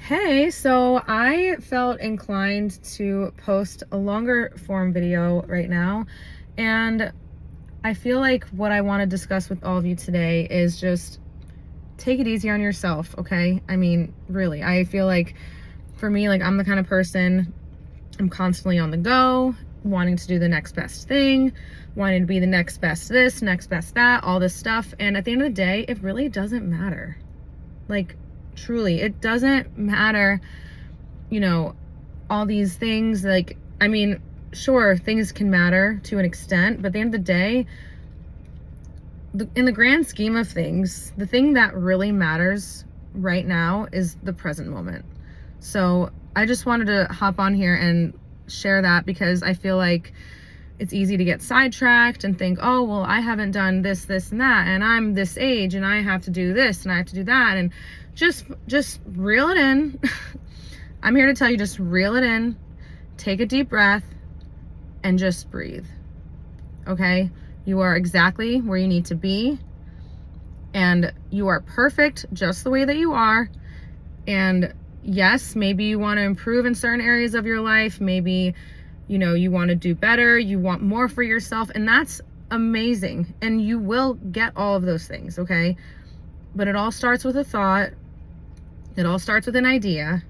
Hey, so I felt inclined to post a longer form video right now, and I feel like what I want to discuss with all of you today is just take it easy on yourself, okay? I mean, really, I feel like for me, like I'm the kind of person, I'm constantly on the go, wanting to do the next best thing, wanting to be the next best this, next best that, all this stuff, and at the end of the day, it really doesn't matter. Like, truly, it doesn't matter, all these things. Like, I mean, sure, things can matter to an extent, but at the end of the day, in the grand scheme of things, the thing that really matters right now is the present moment. So I just wanted to hop on here and share that because I feel like it's easy to get sidetracked and think, oh, well, I haven't done this, this, and that, and I'm this age, and I have to do this, and I have to do that, and just reel it in. I'm here to tell you, just reel it in, take a deep breath, and just breathe, okay? You are exactly where you need to be, and you are perfect just the way that you are, and yes, maybe you want to improve in certain areas of your life, maybe you want to do better, you want more for yourself, and that's amazing. And you will get all of those things, okay? But it all starts with a thought. It all starts with an idea.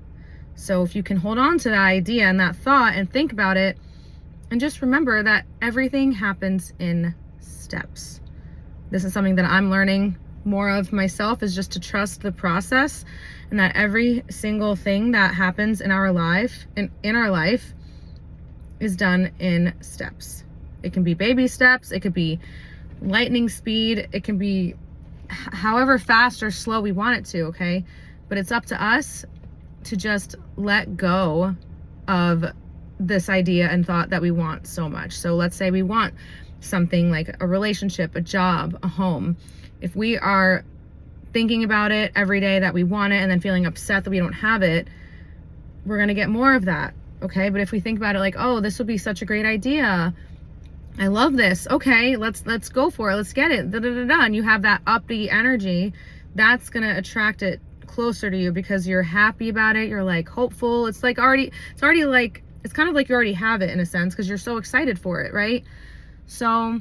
So if you can hold on to that idea and that thought and think about it, and just remember that everything happens in steps. This is something that I'm learning more of myself, is just to trust the process, and that every single thing that happens in our life, in our life, is done in steps. It can be baby steps, it could be lightning speed, it can be however fast or slow we want it to, okay? But it's up to us to just let go of this idea and thought that we want so much. So let's say we want something like a relationship, a job, a home. If we are thinking about it every day that we want it and then feeling upset that we don't have it, we're gonna get more of that. Okay, but if we think about it like, oh, this would be such a great idea, I love this, okay, let's go for it, let's get it, and you have that upbeat energy, that's gonna attract it closer to you because you're happy about it, you're like hopeful, it's kind of like you already have it in a sense because you're so excited for it, right? So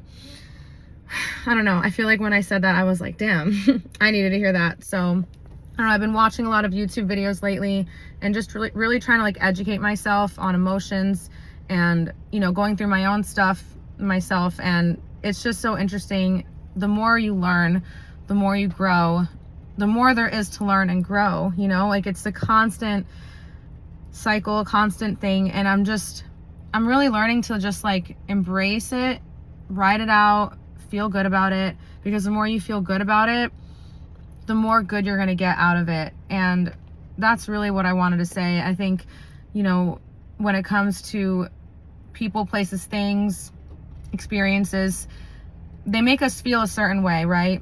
I don't know, I feel like when I said that, I was like, damn, I needed to hear that. So I don't know, I've been watching a lot of YouTube videos lately and just really trying to like educate myself on emotions and, going through my own stuff myself. And it's just so interesting. The more you learn, the more you grow, the more there is to learn and grow, like it's a constant cycle, constant thing. And I'm really learning to just like embrace it, write it out, feel good about it, because the more you feel good about it, the more good you're going to get out of it. And that's really what I wanted to say. I think, when it comes to people, places, things, experiences, they make us feel a certain way, right?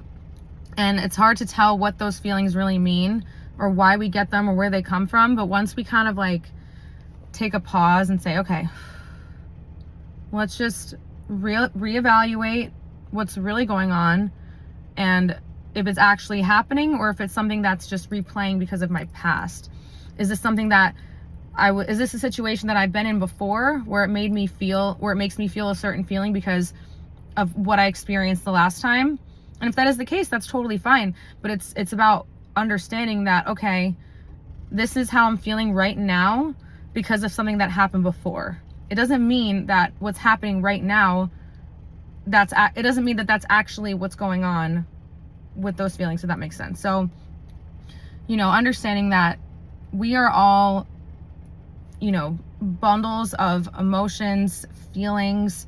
And it's hard to tell what those feelings really mean or why we get them or where they come from. But once we kind of like take a pause and say, okay, let's just reevaluate what's really going on, and if it's actually happening or if it's something that's just replaying because of my past. Is this something that is this a situation that I've been in before where it makes me feel a certain feeling because of what I experienced the last time? And if that is the case, that's totally fine. But it's about understanding that, okay, this is how I'm feeling right now because of something that happened before. It doesn't mean that what's happening right now, it doesn't mean that that's actually what's going on with those feelings, if that makes sense. So, understanding that we are all, bundles of emotions, feelings,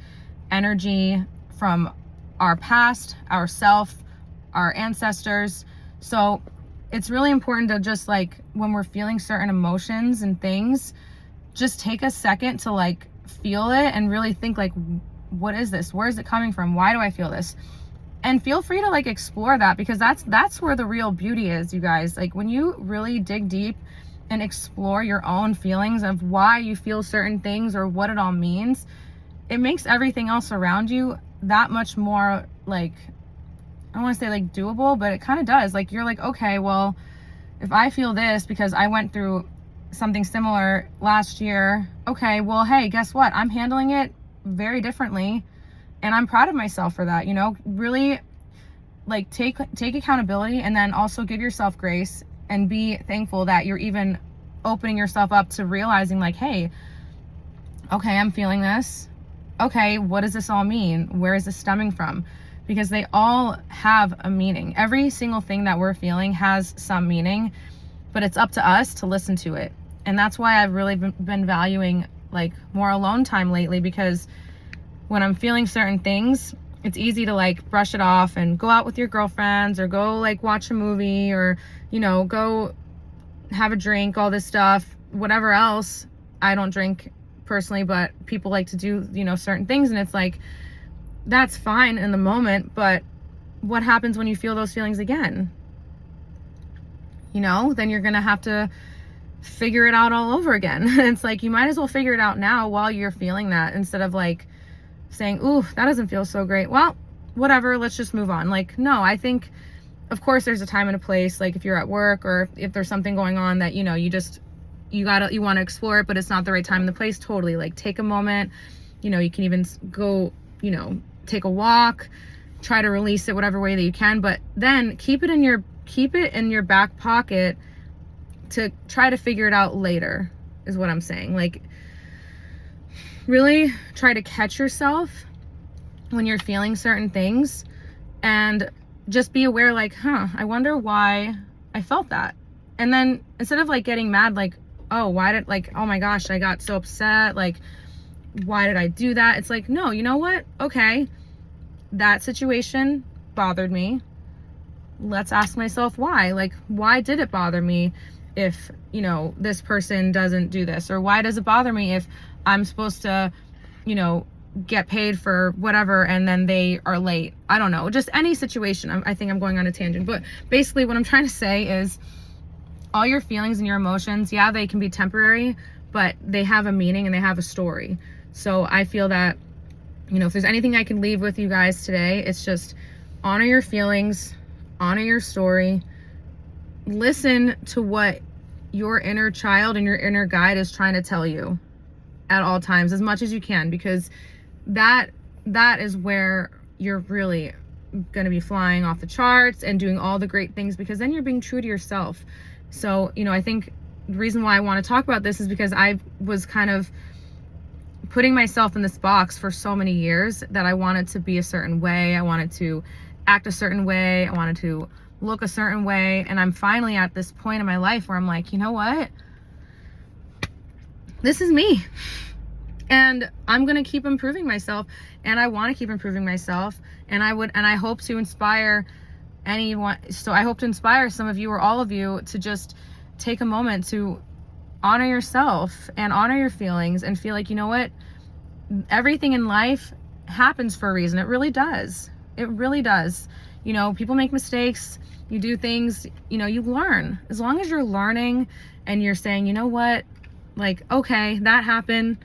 energy from our past, ourself, our ancestors. So it's really important to just like, when we're feeling certain emotions and things, just take a second to like feel it and really think like, what is this? Where is it coming from? Why do I feel this? And feel free to like explore that, because that's where the real beauty is, you guys. Like when you really dig deep and explore your own feelings of why you feel certain things or what it all means, it makes everything else around you that much more like, I don't want to say like doable, but it kind of does. Like you're like, okay, well, if I feel this because I went through something similar last year. Okay, well, hey, guess what? I'm handling it very differently, and I'm proud of myself for that. You know, really, like, take accountability, and then also give yourself grace and be thankful that you're even opening yourself up to realizing, like, hey, okay, I'm feeling this. Okay, what does this all mean? Where is this stemming from? Because they all have a meaning. Every single thing that we're feeling has some meaning, but it's up to us to listen to it. And that's why I've really been valuing like more alone time lately, because when I'm feeling certain things, it's easy to like brush it off and go out with your girlfriends, or go like watch a movie, or, you know, go have a drink, all this stuff, whatever else. I don't drink personally, but people like to do, you know, certain things, and it's like, that's fine in the moment, but what happens when you feel those feelings again? You know, then you're gonna have to figure it out all over again. It's like, you might as well figure it out now while you're feeling that, instead of like saying, ooh, that doesn't feel so great, well, whatever, let's just move on. Like, no, I think, of course, there's a time and a place. Like, if you're at work, or if there's something going on that, you know, you want to explore it, but it's not the right time and the place, totally. Like, take a moment, you know, you can even go, you know, take a walk, try to release it whatever way that you can, but then keep it in your back pocket to try to figure it out later, is what I'm saying. Like, really try to catch yourself when you're feeling certain things, and just be aware, like, I wonder why I felt that. And then instead of like getting mad, like, oh, oh my gosh, I got so upset, like, why did I do that? It's like, no, you know what? Okay, that situation bothered me. Let's ask myself why. Like, why did it bother me if, you know, this person doesn't do this? Or why does it bother me if I'm supposed to, you know, get paid for whatever and then they are late? I don't know, just any situation. I think I'm going on a tangent, but basically what I'm trying to say is, all your feelings and your emotions, yeah, they can be temporary, but they have a meaning and they have a story. So I feel that, you know, if there's anything I can leave with you guys today, it's just honor your feelings, honor your story, listen to what your inner child and your inner guide is trying to tell you at all times, as much as you can, because that is where you're really going to be flying off the charts and doing all the great things, because then you're being true to yourself. So, you know, I think the reason why I want to talk about this is because I was kind of putting myself in this box for so many years, that I wanted to be a certain way, I wanted to act a certain way, I wanted to look a certain way, and I'm finally at this point in my life where I'm like, you know what? This is me. And I'm going to keep improving myself, and I want to keep improving myself, and I hope to inspire anyone. So I hope to inspire some of you, or all of you, to just take a moment to honor yourself and honor your feelings, and feel like, you know what? Everything in life happens for a reason. It really does. It really does. You know, people make mistakes, you do things, you know, you learn. As long as you're learning and you're saying, you know what? Like, okay, that happened,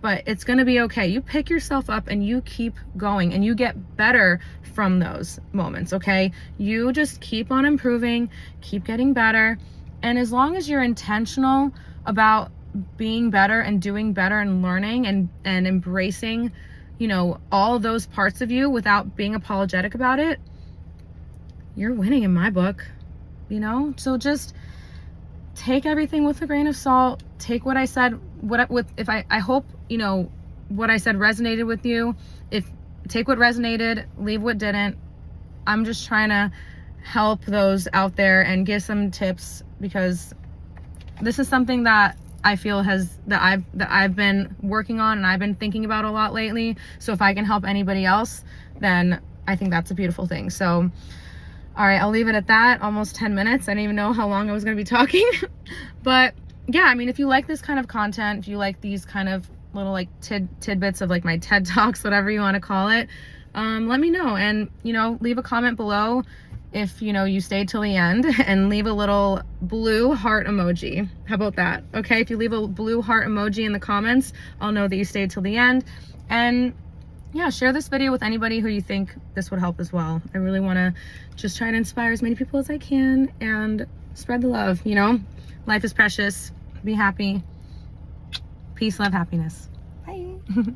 but it's going to be okay. You pick yourself up and you keep going, and you get better from those moments, okay? You just keep on improving, keep getting better. And as long as you're intentional about being better and doing better and learning and embracing, you know, all those parts of you without being apologetic about it, you're winning in my book, you know? So just take everything with a grain of salt. Take what I said, I hope, you know, what I said resonated with you. Take what resonated, leave what didn't. I'm just trying to help those out there and give some tips, because this is something that I feel that I've been working on and I've been thinking about a lot lately. So if I can help anybody else, then I think that's a beautiful thing. So, all right, I'll leave it at that. Almost 10 minutes. I didn't even know how long I was going to be talking. But yeah, I mean, if you like this kind of content, if you like these kind of little like tidbits of like my TED Talks, whatever you want to call it, let me know. And, you know, leave a comment below if, you know, you stayed till the end, and leave a little blue heart emoji. How about that? Okay, if you leave a blue heart emoji in the comments, I'll know that you stayed till the end. And yeah, share this video with anybody who you think this would help as well. I really want to just try to inspire as many people as I can and spread the love, you know? Life is precious. Be happy. Peace, love, happiness. Bye.